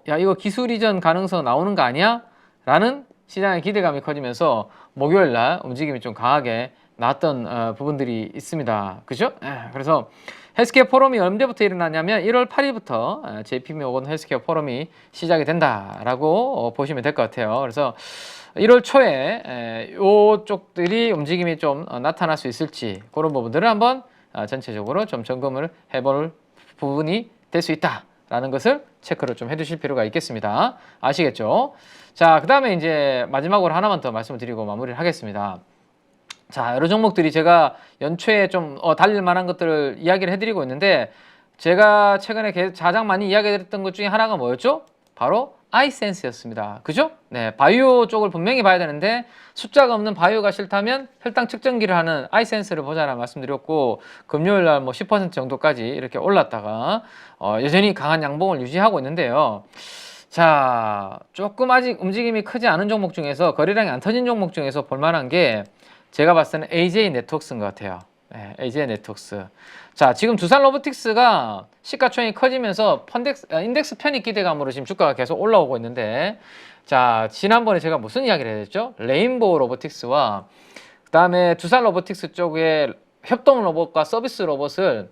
야 이거 기술 이전 가능성 나오는 거 아니야? 라는 시장의 기대감이 커지면서 목요일 날 움직임이 좀 강하게 나왔던 부분들이 있습니다. 그죠? 그래서 헬스케어 포럼이 언제부터 일어나냐면 1월 8일부터 JP모건 헬스케어 포럼이 시작이 된다라고 보시면 될 것 같아요. 그래서 1월 초에 이쪽들이 움직임이 좀 나타날 수 있을지 그런 부분들을 한번 전체적으로 좀 점검을 해볼 부분이 될 수 있다라는 것을 체크를 좀 해두실 필요가 있겠습니다. 아시겠죠? 자, 그 다음에 이제 마지막으로 하나만 더 말씀을 드리고 마무리를 하겠습니다. 자, 여러 종목들이 제가 연초에 좀 달릴 만한 것들을 이야기를 해드리고 있는데 제가 최근에 가장 많이 이야기했던 것 중에 하나가 뭐였죠? 바로 아이센스였습니다. 그죠? 네, 바이오 쪽을 분명히 봐야 되는데 숫자가 없는 바이오가 싫다면 혈당 측정기를 하는 아이센스를 보자라는 말씀드렸고 금요일 날 뭐 10% 정도까지 이렇게 올랐다가 여전히 강한 양봉을 유지하고 있는데요. 자, 조금 아직 움직임이 크지 않은 종목 중에서 거래량이 안 터진 종목 중에서 볼만한 게 제가 봤을 때는 AJ 네트워크스인 것 같아요. 네, AJ 네트워크스. 자, 지금 두산 로보틱스가 시가총액이 커지면서 인덱스 편입 기대감으로 지금 주가가 계속 올라오고 있는데, 자, 지난번에 제가 무슨 이야기를 했죠? 레인보우 로보틱스와 그 다음에 두산 로보틱스 쪽에 협동 로봇과 서비스 로봇을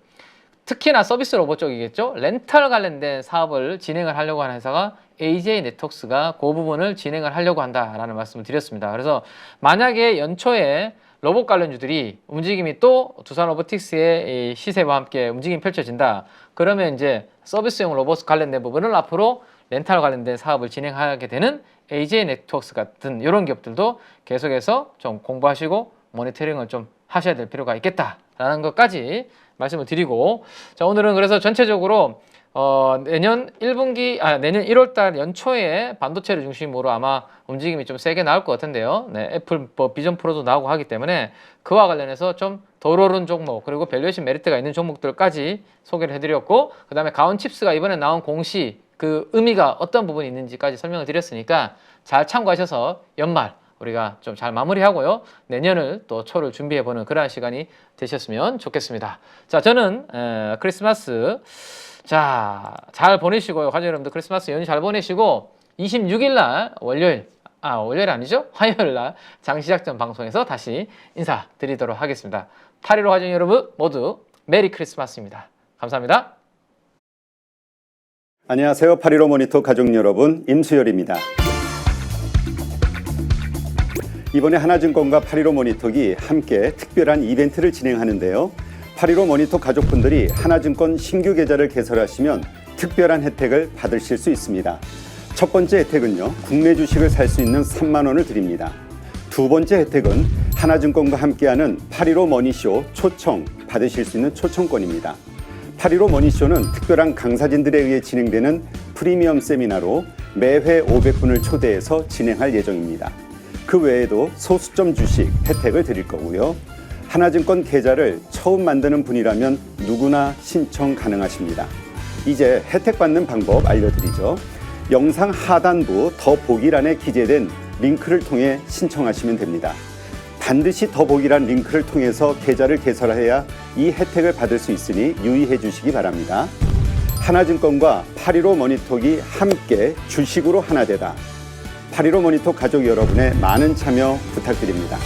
특히나 서비스 로봇 쪽이겠죠? 렌탈 관련된 사업을 진행을 하려고 하는 회사가 AJ 네트워크스가 그 부분을 진행을 하려고 한다라는 말씀을 드렸습니다. 그래서 만약에 연초에 로봇 관련주들이 움직임이 또 두산 로보틱스의 시세와 함께 움직임이 펼쳐진다. 그러면 이제 서비스용 로봇 관련된 부분을 앞으로 렌탈 관련된 사업을 진행하게 되는 AJ 네트워크스 같은 이런 기업들도 계속해서 좀 공부하시고 모니터링을 좀 하셔야 될 필요가 있겠다라는 것까지 말씀을 드리고, 자, 오늘은 그래서 전체적으로 내년 1월달 연초에 반도체를 중심으로 아마 움직임이 좀 세게 나올 것 같은데요. 네, 애플 비전 프로도 나오고 하기 때문에 그와 관련해서 좀 덜 오른 종목 그리고 밸류에이션 메리트가 있는 종목들까지 소개를 해드렸고, 그 다음에 가온칩스가 이번에 나온 공시 그 의미가 어떤 부분이 있는지까지 설명을 드렸으니까 잘 참고하셔서 연말 우리가 좀 잘 마무리하고요. 내년을 또 초를 준비해보는 그러한 시간이 되셨으면 좋겠습니다. 자, 저는 크리스마스 자, 잘 보내시고요. 가족 여러분들 크리스마스 연휴 잘 보내시고 26일 날 월요일 아니죠? 화요일 날 장시작전 방송에서 다시 인사드리도록 하겠습니다. 8.15 가족 여러분 모두 메리 크리스마스입니다. 감사합니다. 안녕하세요. 8.15 모니터 가족 여러분, 임수열입니다. 이번에 하나증권과 8.15 모니터기 함께 특별한 이벤트를 진행하는데요. 8.15 모니터 가족분들이 하나증권 신규 계좌를 개설하시면 특별한 혜택을 받으실 수 있습니다. 첫 번째 혜택은요, 국내 주식을 살 수 있는 3만 원을 드립니다. 두 번째 혜택은 하나증권과 함께하는 8.15 머니쇼 초청 받으실 수 있는 초청권입니다. 8.15 머니쇼는 특별한 강사진들에 의해 진행되는 프리미엄 세미나로 매회 500분을 초대해서 진행할 예정입니다. 그 외에도 소수점 주식 혜택을 드릴 거고요. 하나증권 계좌를 처음 만드는 분이라면 누구나 신청 가능하십니다. 이제 혜택 받는 방법 알려드리죠. 영상 하단부 더보기란에 기재된 링크를 통해 신청하시면 됩니다. 반드시 더보기란 링크를 통해서 계좌를 개설해야 이 혜택을 받을 수 있으니 유의해 주시기 바랍니다. 하나증권과 8.15 모니터기 함께 주식으로 하나 되다. 8.15 모니터 가족 여러분의 많은 참여 부탁드립니다.